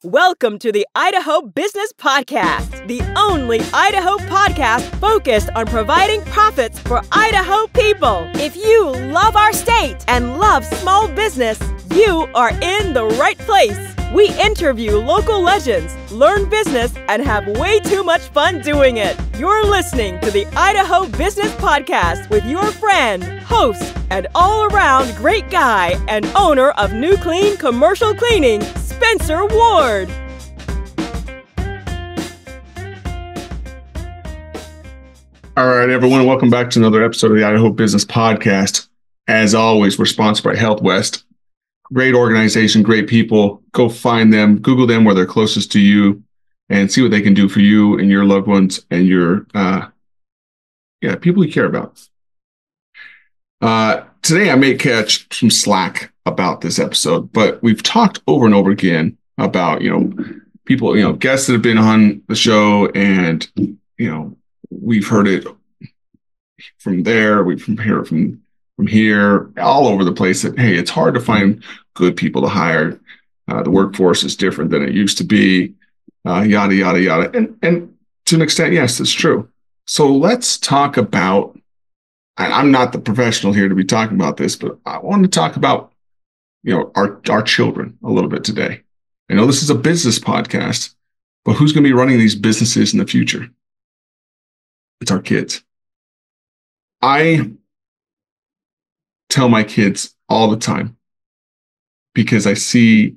Welcome to the Idaho Business Podcast, the only Idaho podcast focused on providing profits for Idaho people. If you love our state and love small business, you are in the right place. We interview local legends, learn business, and have way too much fun doing it. You're listening to the Idaho Business Podcast with your friend, host, and all-around great guy and owner of New Clean Commercial Cleaning, Spencer Ward. All right, everyone. Welcome back to another episode of the Idaho Business Podcast. As always, we're sponsored by Health West. Great organization, great people. Go find them, Google them where they're closest to you, and see what they can do for you and your loved ones and your people you care about. Today, I may catch some slack about this episode, but we've talked over and over again about people, guests that have been on the show, and we've heard it from there, we've heard from here, all over the place that, hey, it's hard to find good people to hire. The workforce is different than it used to be, yada, yada, yada. And to an extent, yes, it's true. So let's talk about, and I'm not the professional here to be talking about this, but I want to talk about, our children a little bit today. I know this is a business podcast, but who's going to be running these businesses in the future? It's our kids. I tell my kids all the time, because I see,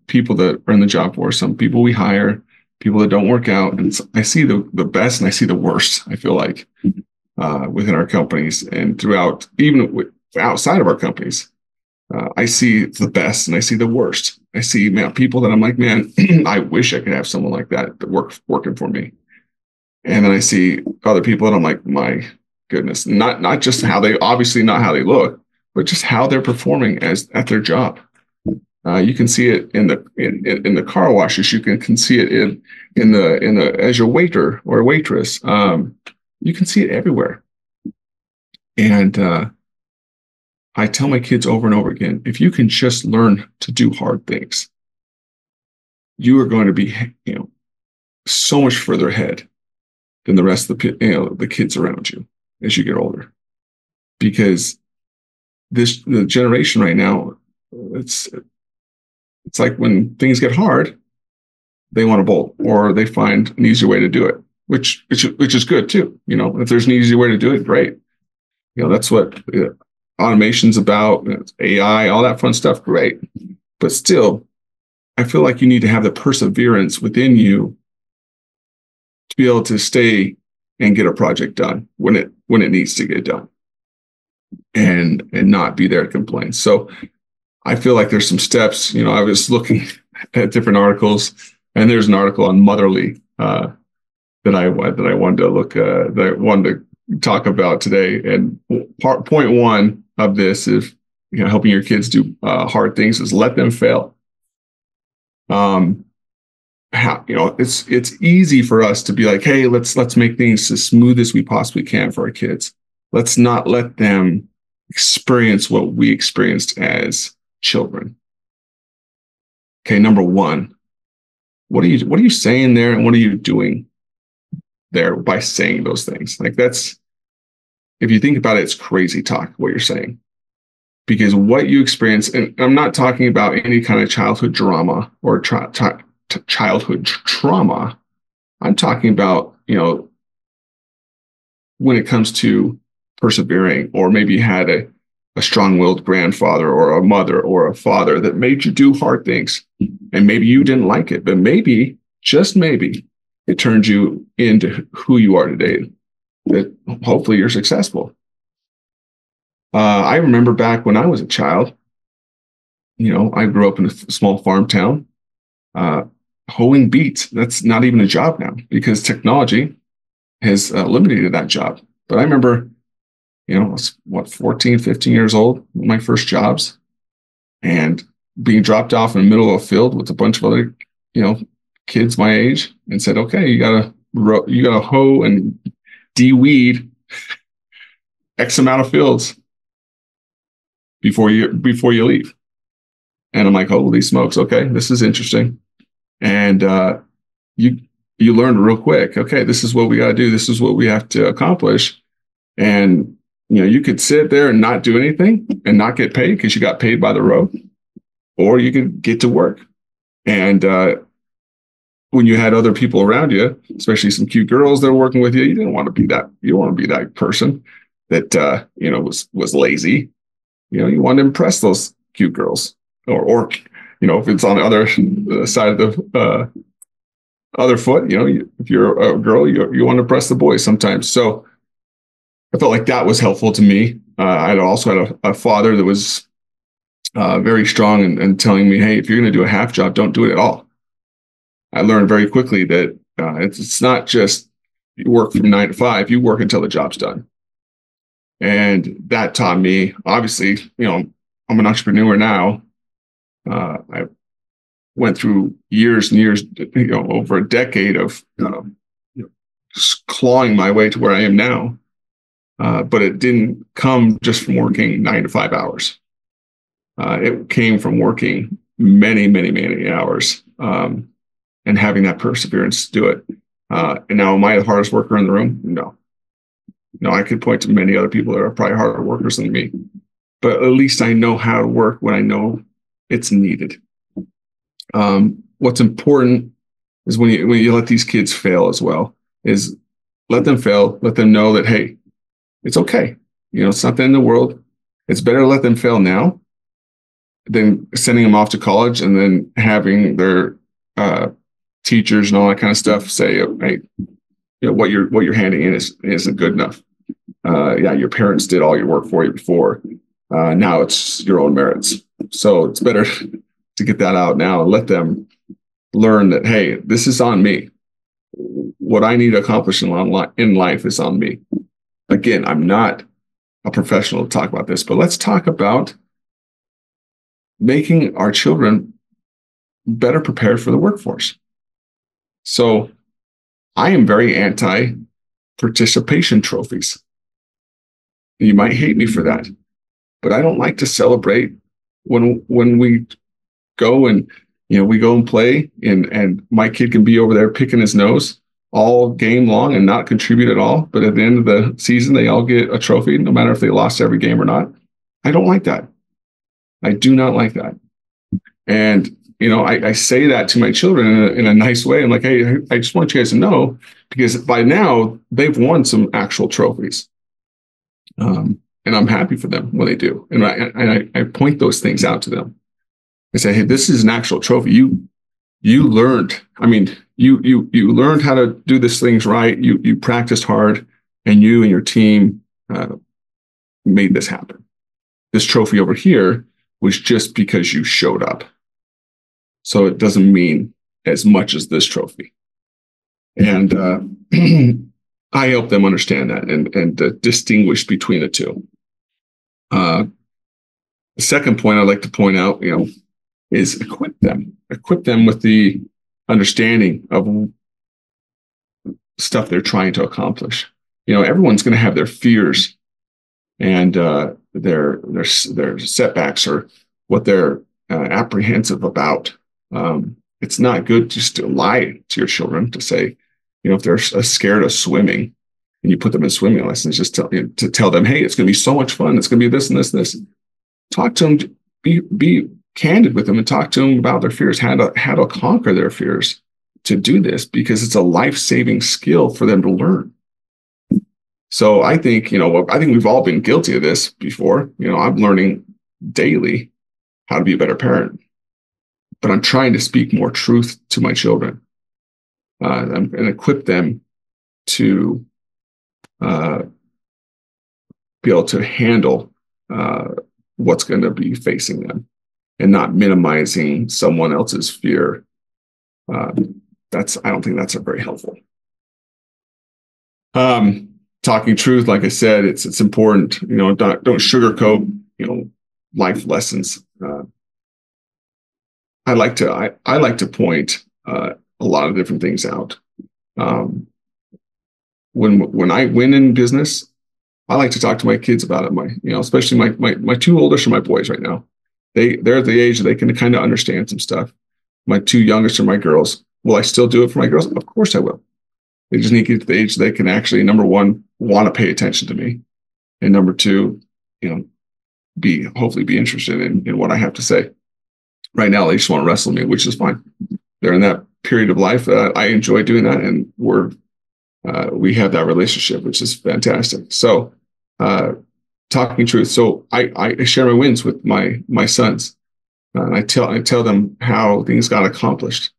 people that are in the job force, some people we hire, people that don't work out. And I see the best and I see the worst, I feel like, within our companies and throughout, even outside of our companies. I see the best and I see the worst. I see people that I'm like, man, I wish I could have someone like that working for me. And then I see other people that I'm like, my goodness, not just how they, obviously not how they look, but just how they're performing at their job. You can see it in the car washes. You can see it in the as your waiter or waitress. You can see it everywhere. And I tell my kids over and over again, if you can just learn to do hard things, you are going to be, so much further ahead than the rest of the kids around you as you get older. Because the generation right now, it's like when things get hard, they want to bolt, or they find an easier way to do it, which is good too. If there's an easier way to do it, great. That's what automation's about, AI, all that fun stuff, great. But still, I feel like you need to have the perseverance within you to be able to stay and get a project done when it needs to get done, and not be there to complain. So I feel like there's some steps. I was looking at different articles, and there's an article on Motherly that I wanted to talk about today. And point one of this is, helping your kids do hard things is let them fail. It's easy for us to be like, hey, let's make things as smooth as we possibly can for our kids. Let's not let them experience what we experienced as children. Okay, number one, what are you saying there, and what are you doing there by saying those things? Like, that's, if you think about it, it's crazy talk what you're saying, because what you experience, and I'm not talking about any kind of childhood drama or childhood trauma. I'm talking about, when it comes to persevering, or maybe you had a strong-willed grandfather or a mother or a father that made you do hard things, and maybe you didn't like it, but maybe, just maybe, it turned you into who you are today, that hopefully you're successful. I remember back when I was a child, I grew up in a small farm town, hoeing beets. That's not even a job now, because technology has eliminated that job. But I remember, I was 14, 15 years old, my first jobs, and being dropped off in the middle of a field with a bunch of other, kids my age, and said, okay, you gotta hoe and de-weed X amount of fields before you leave. And I'm like, holy smokes, okay, this is interesting. And you learn real quick, okay, this is what we got to do. This is what we have to accomplish. And, you could sit there and not do anything and not get paid because you got paid by the row, or you could get to work. And when you had other people around you, especially some cute girls that were working with you, you didn't want to be that. You want to be that person that, was lazy. You want to impress those cute girls, or if it's on the other side of the other foot, if you're a girl, you want to impress the boys sometimes. So I felt like that was helpful to me. I also had a father that was very strong and telling me, hey, if you're going to do a half job, don't do it at all. I learned very quickly that it's not just you work from 9 to 5, you work until the job's done. And that taught me, obviously, I'm an entrepreneur now. I went through years and years, over a decade of just clawing my way to where I am now. But it didn't come just from working 9 to 5 hours. It came from working many, many, many hours and having that perseverance to do it. And now, am I the hardest worker in the room? No. I could point to many other people that are probably harder workers than me. But at least I know how to work when I know it's needed. What's important is when you let these kids fail as well, is let them fail, let them know that, hey, it's okay. It's not the end of the world. It's better to let them fail now than sending them off to college and then having their teachers and all that kind of stuff say, hey, what you're handing in isn't good enough. Your parents did all your work for you before. Now it's your own merits. So it's better to get that out now and let them learn that, hey, this is on me. What I need to accomplish in life is on me. Again, I'm not a professional to talk about this, but let's talk about making our children better prepared for the workforce. So I am very anti-participation trophies. You might hate me for that, but I don't like to celebrate when we go and we go and play and my kid can be over there picking his nose all game long and not contribute at all. But at the end of the season, they all get a trophy, no matter if they lost every game or not. I don't like that. I do not like that. And, I say that to my children in a nice way. I'm like, hey, I just want you guys to know, because by now they've won some actual trophies. And I'm happy for them when they do. And I point those things out to them. I say, hey, this is an actual trophy. You learned. I mean, you learned how to do these things right. You practiced hard, and you and your team made this happen. This trophy over here was just because you showed up. So it doesn't mean as much as this trophy. And I help them understand that and distinguish between the two. The second point I'd like to point out, is equip them with the understanding of stuff they're trying to accomplish. Everyone's going to have their fears and their setbacks or what they're apprehensive about. It's not good just to lie to your children to say, if they're scared of swimming and you put them in swimming lessons, just to tell them, hey, it's going to be so much fun. It's going to be this and this and this. Talk to them, be candid with them and talk to them about their fears, how to conquer their fears to do this, because it's a life-saving skill for them to learn. So I think we've all been guilty of this before. I'm learning daily how to be a better parent, but I'm trying to speak more truth to my children and equip them to be able to handle what's going to be facing them and not minimizing someone else's fear. I don't think that's very helpful. Talking truth, like I said, it's important. Don't sugarcoat life lessons. I like to point a lot of different things out. When I win in business, I like to talk to my kids about it. Especially my two oldest are my boys right now. they're at the age that they can kind of understand some stuff. My two youngest are my girls. Will I still do it for my girls? Of course I will. They just need to get to the age they can actually, number one, want to pay attention to me. And number two, hopefully be interested in what I have to say. Right now, they just want to wrestle me, which is fine. They're in that period of life. I enjoy doing that. And we have that relationship, which is fantastic. So, talking truth. So I share my wins with my sons. And I tell them how things got accomplished.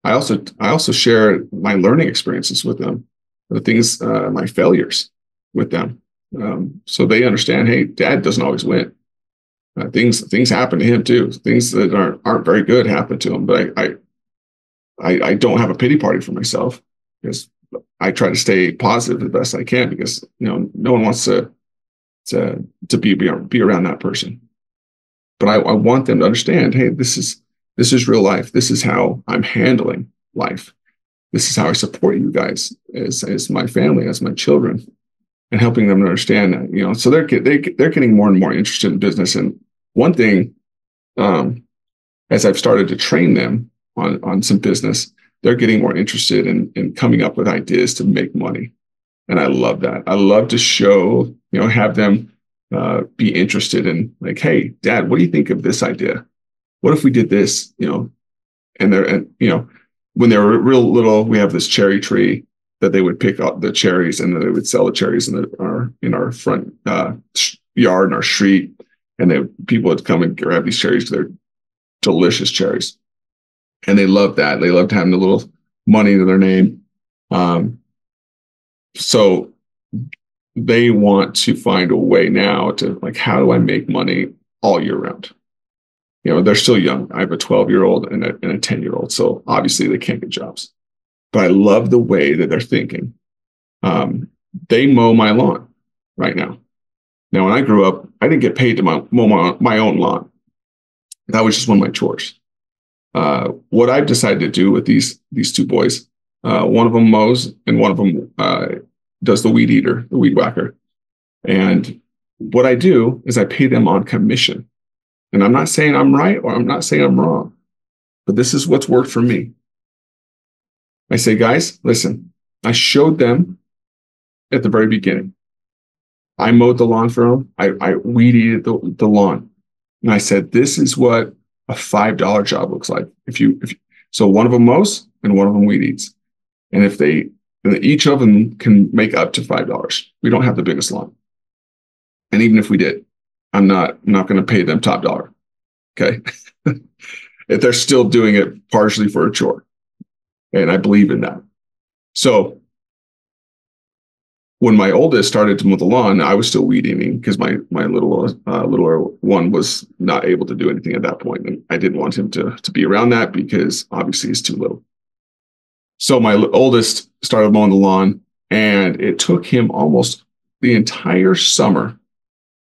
I also share my learning experiences with them, the things, my failures with them. So they understand, hey, Dad doesn't always win. Things happen to him too. Things that aren't very good happen to him. But I don't have a pity party for myself, because I try to stay positive the best I can, because no one wants to be around that person. But I want them to understand, hey, this is real life. This is how I'm handling life. This is how I support you guys as my family, as my children, and helping them to understand that. So they're getting more and more interested in business. And one thing, as I've started to train them on some business, they're getting more interested in coming up with ideas to make money. And I love that. I love to show, have them be interested in, like, hey, Dad, what do you think of this idea? What if we did this? And when they were real little, we have this cherry tree that they would pick up the cherries, and then they would sell the cherries in our front yard, in our street. And people would come and grab these cherries because they're delicious cherries. And they loved that. They loved having the little money to their name. So they want to find a way now to, like, how do I make money all year round? They're still young. I have a 12-year-old and a 10-year-old. So obviously they can't get jobs. But I love the way that they're thinking. They mow my lawn right now. Now, when I grew up, I didn't get paid to mow my own lawn. That was just one of my chores. What I've decided to do with these two boys, one of them mows and one of them does the weed eater, the weed whacker. And what I do is I pay them on commission. And I'm not saying I'm right, or I'm not saying I'm wrong, but this is what's worked for me. I say, guys, listen, I showed them at the very beginning. I mowed the lawn for them. I weed-eated the lawn. And I said, this is what a $5 job looks like. So one of them mows and one of them weed eats. And each of them can make up to $5. We don't have the biggest lawn. And even if we did, I'm not going to pay them top dollar. Okay. If they're still doing it partially for a chore. And I believe in that. So when my oldest started to mow the lawn, I was still weed eating, because my littler one was not able to do anything at that point. And I didn't want him to be around that, because obviously he's too little. So my oldest started mowing the lawn, and it took him almost the entire summer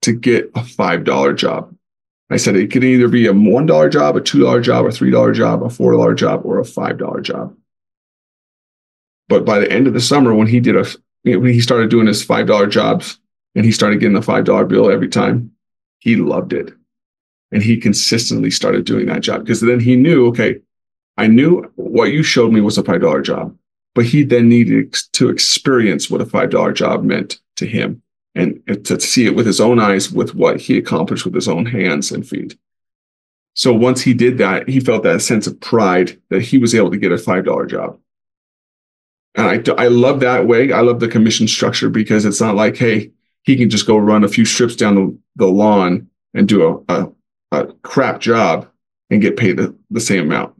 to get a $5 job. I said it could either be a $1 job, a $2 job, a $3 job, a $4 job, or a $5 job. But by the end of the summer, when he when he started doing his $5 jobs, and he started getting the $5 bill every time, he loved it. And he consistently started doing that job, because then he knew, okay, I knew what you showed me was a $5 job, but he then needed to experience what a $5 job meant to him, and to see it with his own eyes, with what he accomplished with his own hands and feet. So once he did that, he felt that sense of pride that he was able to get a $5 job. And I love that way. I love the commission structure, because it's not like, hey, he can just go run a few strips down the lawn and do a crap job and get paid the same amount.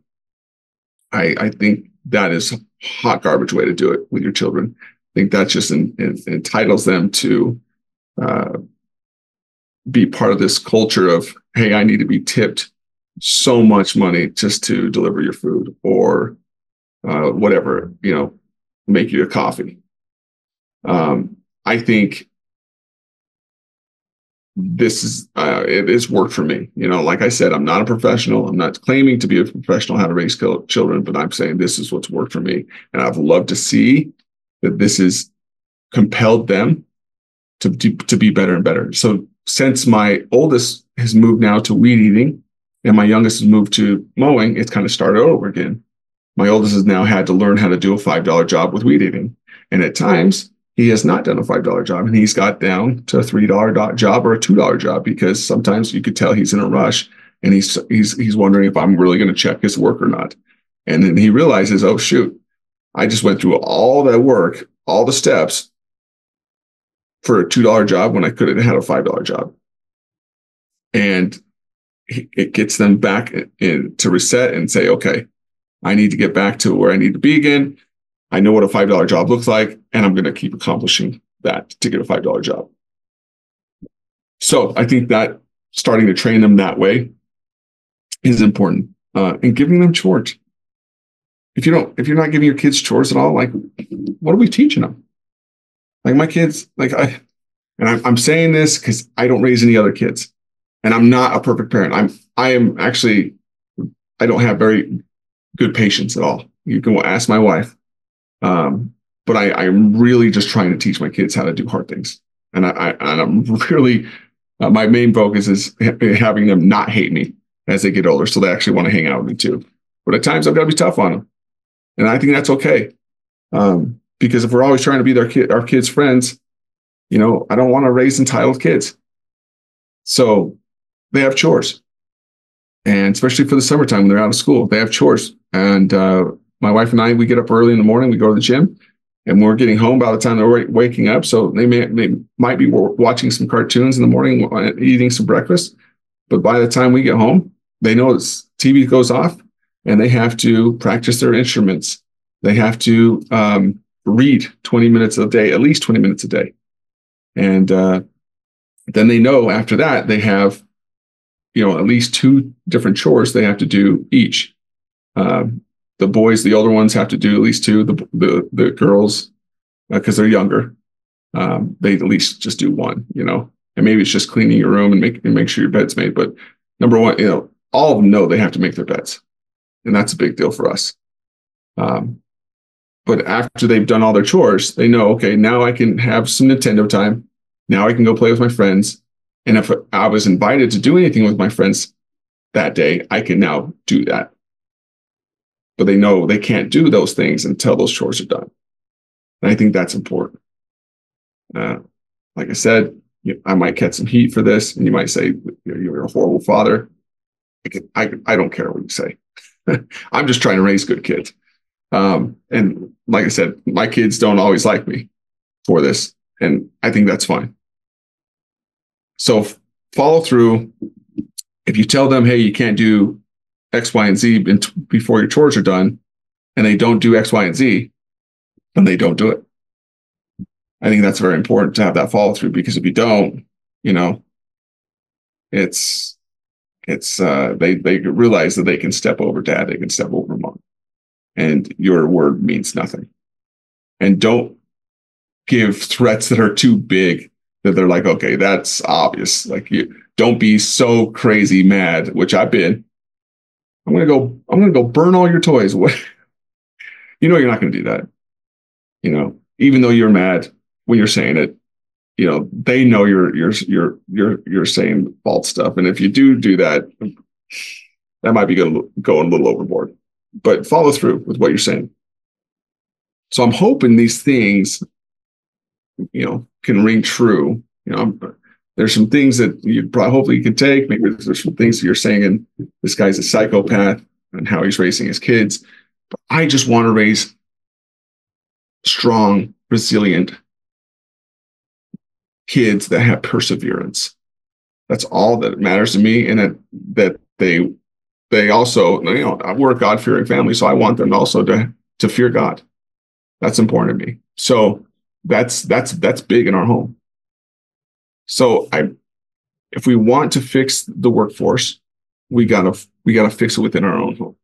I think that is a hot garbage way to do it with your children. I think that just entitles them to be part of this culture of, hey, I need to be tipped so much money just to deliver your food, or whatever, make you a coffee. I think it has worked for me. Like I said, I'm not a professional. I'm not claiming to be a professional how to raise children, but I'm saying this is what's worked for me. And I've loved to see that this has compelled them to be better and better. So since my oldest has moved now to weed eating, and my youngest has moved to mowing, it's kind of started over again. My oldest has now had to learn how to do a $5 job with weed eating. And at times, he has not done a $5 job, and he's got down to a $3 job or a $2 job, because sometimes you could tell he's in a rush, and he's wondering if I'm really going to check his work or not. And then he realizes, oh, shoot, I just went through all that work, all the steps for a $2 job when I could have had a $5 job. And it gets them back to reset and say, okay, I need to get back to where I need to be again. I know what a $5 job looks like, and I'm going to keep accomplishing that to get a $5 job. So I think that starting to train them that way is important, and giving them chores. If you're not giving your kids chores at all, like, what are we teaching them? Like my kids, I'm saying this because I don't raise any other kids, and I'm not a perfect parent. I don't have very good patience at all. You can ask my wife. But I'm really just trying to teach my kids how to do hard things. And I'm really, my main focus is having them not hate me as they get older, so they actually want to hang out with me too. But at times I've got to be tough on them. And I think that's okay. Because if we're always trying to be our kids' friends, I don't want to raise entitled kids. So they have chores. And especially for the summertime when they're out of school, they have chores. And my wife and I, we get up early in the morning, we go to the gym, and we're getting home by the time they're waking up. So they might be watching some cartoons in the morning, eating some breakfast. But by the time we get home, they know TV goes off, and they have to practice their instruments. They have to read 20 minutes a day, at least 20 minutes a day. And then they know after that, they have, at least 2 different chores they have to do each. The boys, the older ones, have to do at least 2. The girls, because they're younger, they at least just do 1. And maybe it's just cleaning your room and make sure your bed's made. But number 1, all of them know they have to make their beds, and that's a big deal for us. But after they've done all their chores, they know, okay, now I can have some Nintendo time. Now I can go play with my friends. And if I was invited to do anything with my friends that day, I can now do that. But they know they can't do those things until those chores are done. And I think that's important. Like I said, I might catch some heat for this, and you might say, you're a horrible father. I don't care what you say. I'm just trying to raise good kids. And like I said, my kids don't always like me for this, and I think that's fine. So follow through. If you tell them, hey, you can't do X, Y, and Z before your chores are done, and they don't do X, Y, and Z, then they don't do it. I think that's very important to have that follow through, because if you don't, they realize that they can step over dad, they can step over mom, and your word means nothing. And don't give threats that are too big that they're like, okay, that's obvious. Like, you don't be so crazy mad, which I've been. I'm gonna go burn all your toys. What? You're not gonna do that. Even though you're mad when you're saying it, they know you're saying false stuff. And if you do that, that might be going a little overboard. But follow through with what you're saying. So I'm hoping these things, can ring true. There's some things that you hopefully can take. Maybe there's some things that you're saying, and this guy's a psychopath and how he's raising his kids. But I just want to raise strong, resilient kids that have perseverance. That's all that matters to me. And that they also, we're a God-fearing family, so I want them also to fear God. That's important to me. So that's big in our home. So if we want to fix the workforce, we gotta fix it within our own home.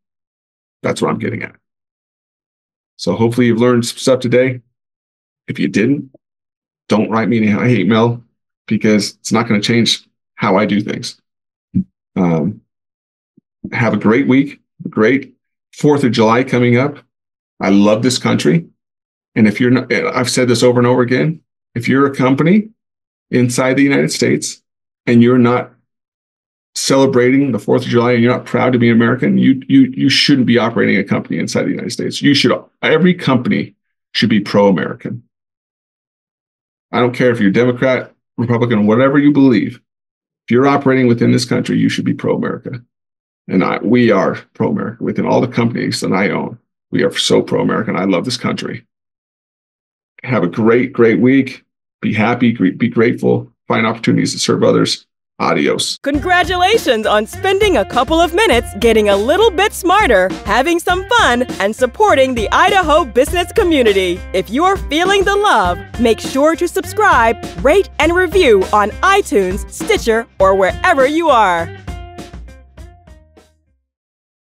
That's what I'm getting at. So hopefully you've learned some stuff today. If you didn't, don't write me a hate mail, because it's not going to change how I do things. Have a great week, a great 4th of July coming up. I love this country. And if you're not, I've said this over and over again, if you're a company inside the United States and you're not celebrating the 4th of July and you're not proud to be an American, you shouldn't be operating a company inside the United States. Every company should be pro-American. I don't care if you're Democrat, Republican, whatever you believe. If you're operating within this country, you should be pro-America. And we are pro-America within all the companies that I own. We are so pro-American. I love this country. Have a great, great week. Be happy, be grateful, find opportunities to serve others. Adios. Congratulations on spending a couple of minutes getting a little bit smarter, having some fun, and supporting the Idaho business community. If you're feeling the love, make sure to subscribe, rate, and review on iTunes, Stitcher, or wherever you are.